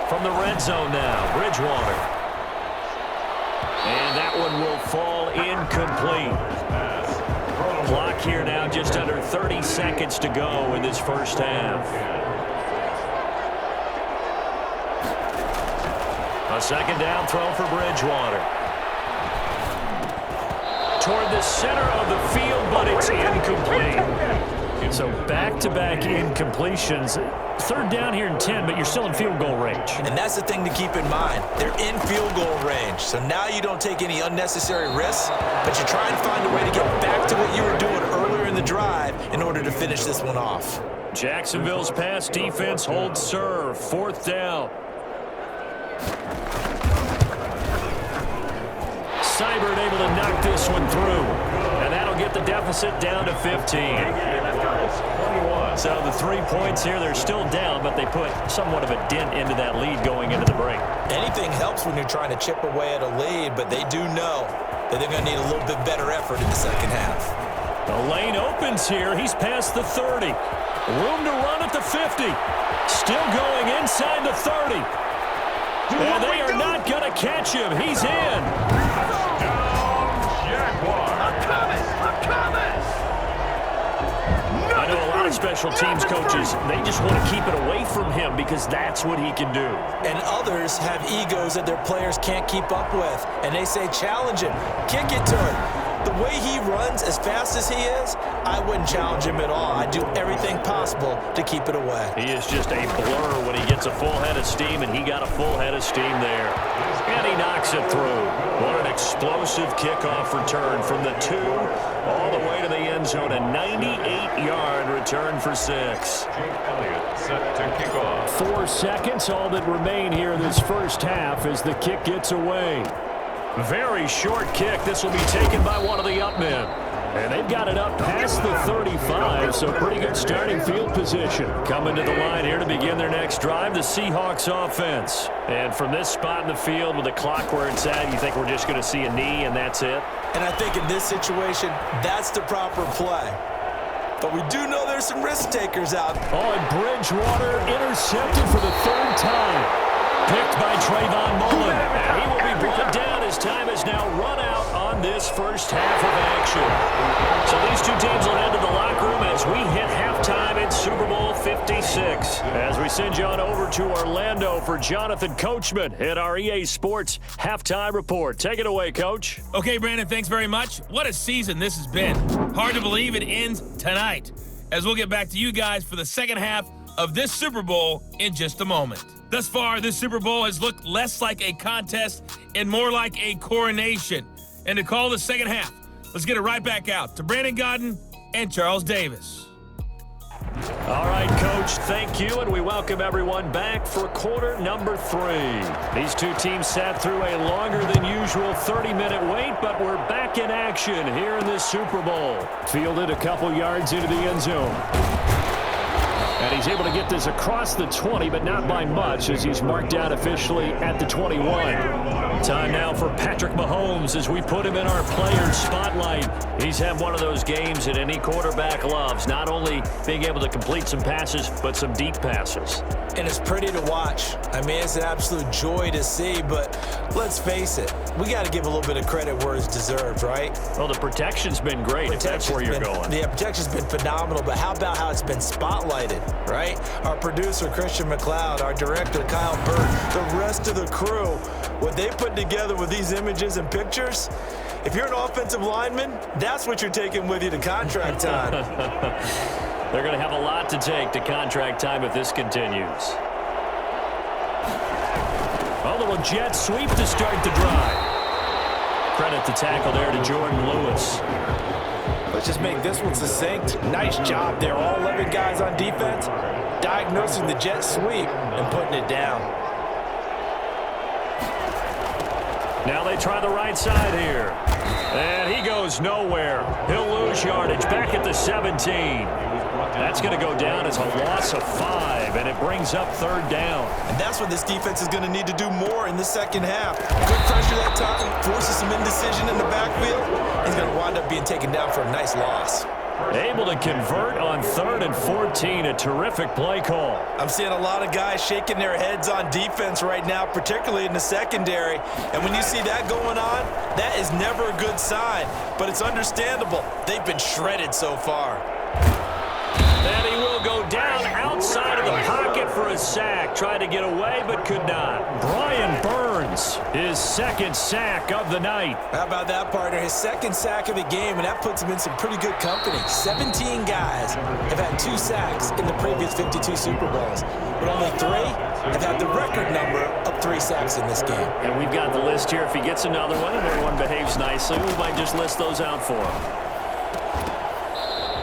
Speaker 1: From the red zone now, Bridgewater. And that one will fall incomplete. Clock here now just under 30 seconds to go in this first half. A second down throw for Bridgewater. Toward the center of the field, but it's incomplete. So back-to-back incompletions. Third down here and 10, but you're still in field goal range.
Speaker 2: And that's the thing to keep in mind. They're in field goal range. So now you don't take any unnecessary risks, but you try and find a way to get back to what you were doing earlier in the drive in order to finish this one off.
Speaker 1: Jacksonville's pass defense holds serve. Fourth down. Seibert able to knock this one through. And that'll get the deficit down to 15. So the 3 points here, they're still down, but they put somewhat of a dent into that lead going into the break.
Speaker 2: Anything helps when you're trying to chip away at a lead, but they do know that they're going to need a little bit better effort in the second half.
Speaker 1: The lane opens here. He's past the 30. Room to run at the 50. Still going inside the 30. And they are not going to catch him. He's in.
Speaker 3: Jaguars.
Speaker 5: I'm coming!
Speaker 1: I know a lot of special teams coaches, they just want to keep it away from him because that's what he can do.
Speaker 2: And others have egos that their players can't keep up with. And they say, challenge him, kick it to him. The way he runs as fast as he is, I wouldn't challenge him at all. I'd do everything possible to keep it away.
Speaker 1: He is just a blur when he gets a full head of steam, and he got a full head of steam there. And he knocks it through. What an explosive kickoff return from the 2 all the way to the end zone. A 98-yard return for 6.
Speaker 3: Jake Elliott set to kick off.
Speaker 1: 4 seconds, all that remain here in this first half as the kick gets away. Very short kick. This will be taken by one of the up men. And they've got it up past the 35, so pretty good starting field position. Coming to the line here to begin their next drive, the Seahawks offense. And from this spot in the field with the clock where it's at, you think we're just going to see a knee and that's it?
Speaker 2: And I think in this situation, that's the proper play. But we do know there's some risk takers out.
Speaker 1: Oh, and Bridgewater intercepted for the 3rd time. Picked by Trayvon Mullen. And he will be brought down as time is now run out on this first half of action. So these two teams will head to the locker room as we hit halftime in Super Bowl 56. As we send you on over to Orlando for Jonathan Coachman at our EA Sports Halftime Report. Take it away, Coach.
Speaker 4: Okay, Brandon, thanks very much. What a season this has been. Hard to believe it ends tonight, as we'll get back to you guys for the second half of this Super Bowl in just a moment. Thus far, this Super Bowl has looked less like a contest and more like a coronation. And to call the second half, let's get it right back out to Brandon Godden and Charles Davis.
Speaker 1: All right, Coach, thank you, and we welcome everyone back for quarter number 3. These two teams sat through a longer than usual 30-minute wait, but we're back in action here in this Super Bowl. Fielded a couple yards into the end zone. And he's able to get this across the 20, but not by much, as he's marked down officially at the 21. Time now for Patrick Mahomes as we put him in our player spotlight. He's had one of those games that any quarterback loves, not only being able to complete some passes, but some deep passes.
Speaker 2: And it's pretty to watch. I mean, it's an absolute joy to see, but let's face it, we got to give a little bit of credit where it's deserved, right?
Speaker 1: Well, the protection's been great, if that's where you're going.
Speaker 2: The protection's been phenomenal, but how about how it's been spotlighted, right? Our producer, Christian McLeod, our director, Kyle Burt, the rest of the crew, what they put together with these images and pictures, if you're an offensive lineman, that's what you're taking with you to contract time.
Speaker 1: They're going to have a lot to take to contract time if this continues. A little jet sweep to start the drive. Credit the tackle there to Jordan Lewis.
Speaker 2: Let's just make this one succinct. Nice job there. All 11 guys on defense diagnosing the jet sweep and putting it down.
Speaker 1: Now they try the right side here. And he goes nowhere. He'll lose yardage back at the 17. That's going to go down as a loss of 5, and it brings up 3rd down.
Speaker 2: And that's what this defense is going to need to do more in the second half. Good pressure that time, forces some indecision in the backfield. He's going to wind up being taken down for a nice loss.
Speaker 1: Able to convert on 3rd and 14, a terrific play call.
Speaker 2: I'm seeing a lot of guys shaking their heads on defense right now, particularly in the secondary. And when you see that going on, that is never a good sign. But it's understandable. They've been shredded so far.
Speaker 1: And he will go down outside of the pocket for a sack. Tried to get away, but could not. Brian Burns, his second sack of the night.
Speaker 2: How about that, partner? His second sack of the game, and that puts him in some pretty good company. 17 guys have had 2 sacks in the previous 52 Super Bowls, but only 3 have had the record number of 3 sacks in this game.
Speaker 1: And we've got the list here. If he gets another one and everyone behaves nicely, we might just list those out for him.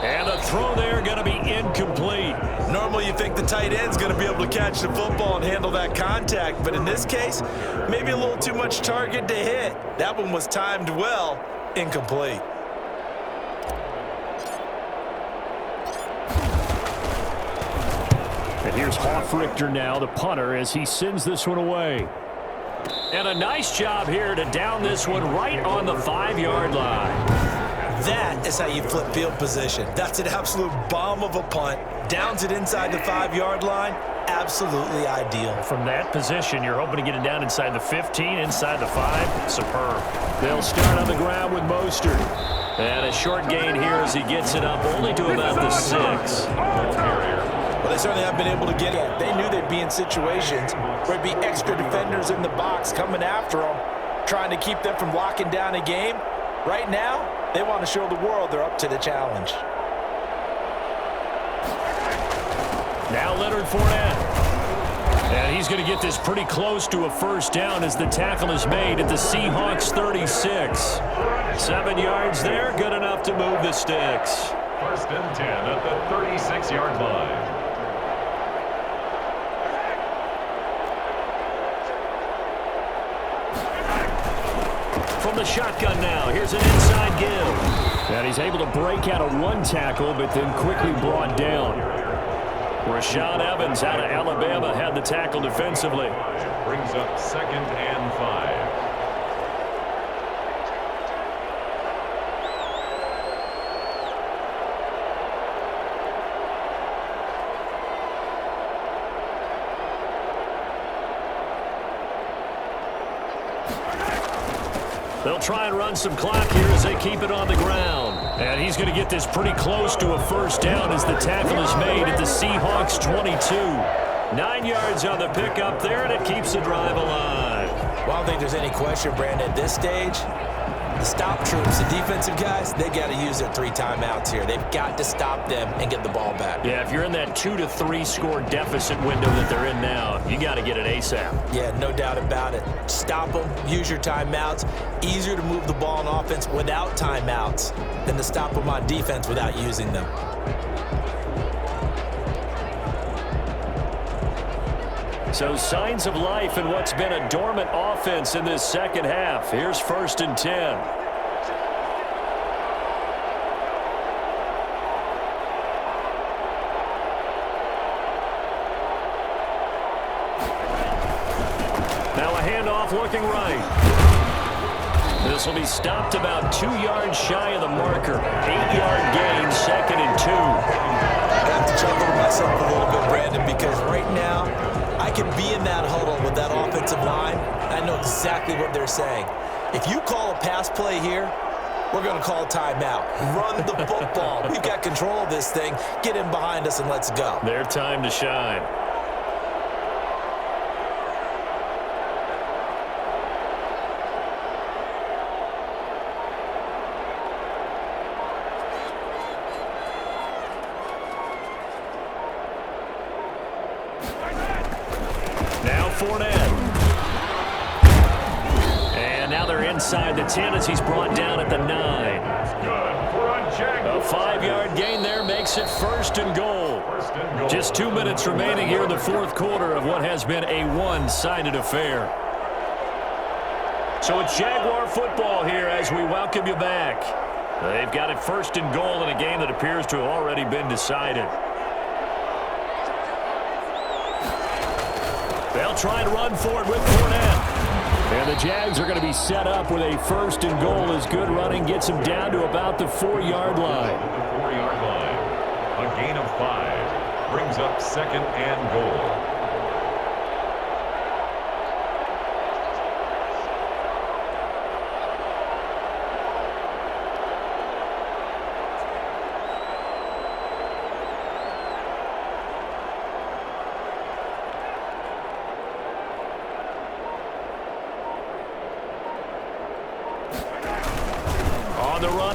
Speaker 1: And a throw there going to be incomplete.
Speaker 2: Normally you think the tight end's going to be able to catch the football and handle that contact, but in this case, maybe a little too much target to hit. That one was timed well, incomplete.
Speaker 1: And here's Hoffrichter now, the punter, as he sends this one away. And a nice job here to down this one right on the 5-yard line.
Speaker 2: That is how you flip field position. That's an absolute bomb of a punt. Downs it inside the 5-yard line. Absolutely ideal.
Speaker 1: From that position, you're hoping to get it down inside the 15, inside the 5. Superb. They'll start on the ground with Mostert. And a short gain here as he gets it up only to about the 6.
Speaker 2: Well, they certainly have been able to get it. They knew they'd be in situations where there'd be extra defenders in the box coming after them, trying to keep them from locking down a game. Right now, they want to show the world they're up to the challenge.
Speaker 1: Now Leonard Fournette. And he's going to get this pretty close to a first down as the tackle is made at the Seahawks 36. 7 yards there, good enough to move the sticks.
Speaker 3: First and 10 at the 36-yard line.
Speaker 1: From the shotgun now, here's an inside give. And he's able to break out of 1 tackle, but then quickly brought down. Rashad Evans out of Alabama had the tackle defensively.
Speaker 3: Brings up 2nd and 5.
Speaker 1: They'll try and run some clock here as they keep it on the ground. And he's going to get this pretty close to a first down as the tackle is made at the Seahawks 22. 9 yards on the pickup there, and it keeps the drive alive.
Speaker 2: Well, I don't think there's any question, Brandon, at this stage, the stop troops, the defensive guys, they got to use their 3 timeouts here. They've got to stop them and get the ball back.
Speaker 1: Yeah, if you're in that 2 to 3 score deficit window that they're in now, you got to get it ASAP.
Speaker 2: Yeah, no doubt about it. Stop them, use your timeouts. Easier to move the ball on offense without timeouts than to stop them on defense without using them.
Speaker 1: So signs of life in what's been a dormant offense in this second half. Here's 1st and 10. Now a handoff looking right. This will be stopped about 2 yards shy of the marker. 8-yard gain, 2nd and 2.
Speaker 2: I have to chuckle to myself a little bit, Brandon, because right now I can be in that huddle with that offensive line. I know exactly what they're saying. If you call a pass play here, we're going to call a timeout. Run the football. We've got control of this thing. Get in behind us and let's go.
Speaker 1: Their time to shine. Fournette. And now they're inside the 10 as he's brought down at the 9. A 5-yard gain there makes it 1st and goal. Just 2 minutes remaining here in the 4th quarter of what has been a one-sided affair. So it's Jaguar football here as we welcome you back. They've got it 1st and goal in a game that appears to have already been decided. They'll try and run for it with Fournette. And the Jags are going to be set up with a 1st and goal as good running gets them down to about the 4-yard line.
Speaker 3: The 4-yard line. A gain of 5. Brings up 2nd and goal.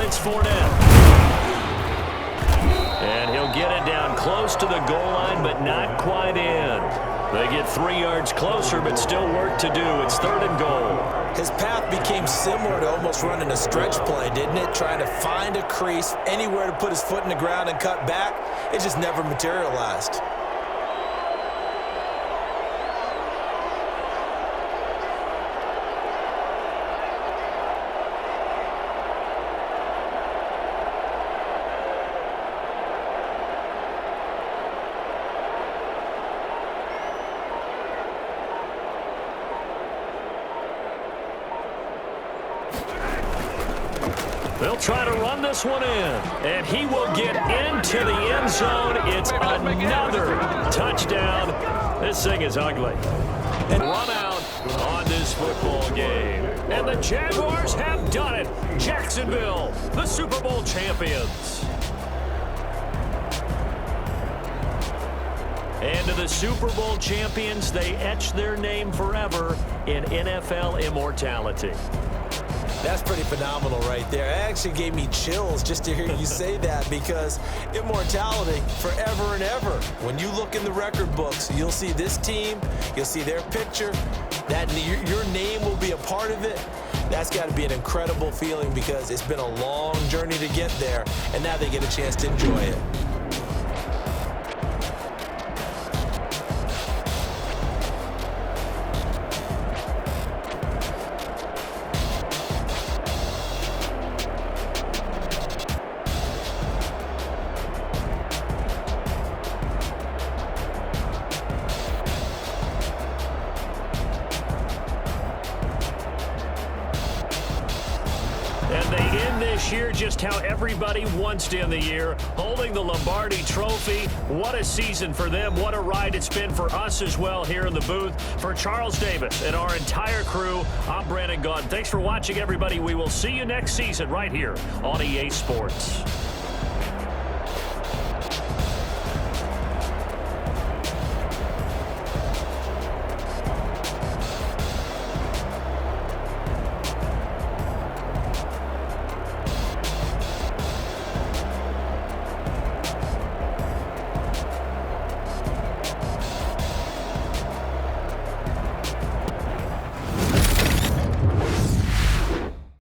Speaker 1: it's Fournette. And he'll get it down close to the goal line, but not quite in. They get 3 yards closer, but still work to do. It's 3rd and goal.
Speaker 2: His path became similar to almost running a stretch play, didn't it? Trying to find a crease, anywhere to put his foot in the ground and cut back. It just never materialized.
Speaker 1: They'll try to run this one in, and he will get into the end zone. It's another touchdown. This thing is ugly. And run out on this football game. And the Jaguars have done it. Jacksonville, the Super Bowl champions. And to the Super Bowl champions, they etch their name forever in NFL immortality.
Speaker 2: That's pretty phenomenal right there. It actually gave me chills just to hear you say that, because immortality forever and ever. When you look in the record books, you'll see this team, you'll see their picture, that your name will be a part of it. That's got to be an incredible feeling, because it's been a long journey to get there, and now they get a chance to enjoy it.
Speaker 1: And they end this year just how everybody wants to end the year, holding the Lombardi Trophy. What a season for them. What a ride it's been for us as well here in the booth. For Charles Davis and our entire crew, I'm Brandon Gaudin. Thanks for watching, everybody. We will see you next season right here on EA Sports.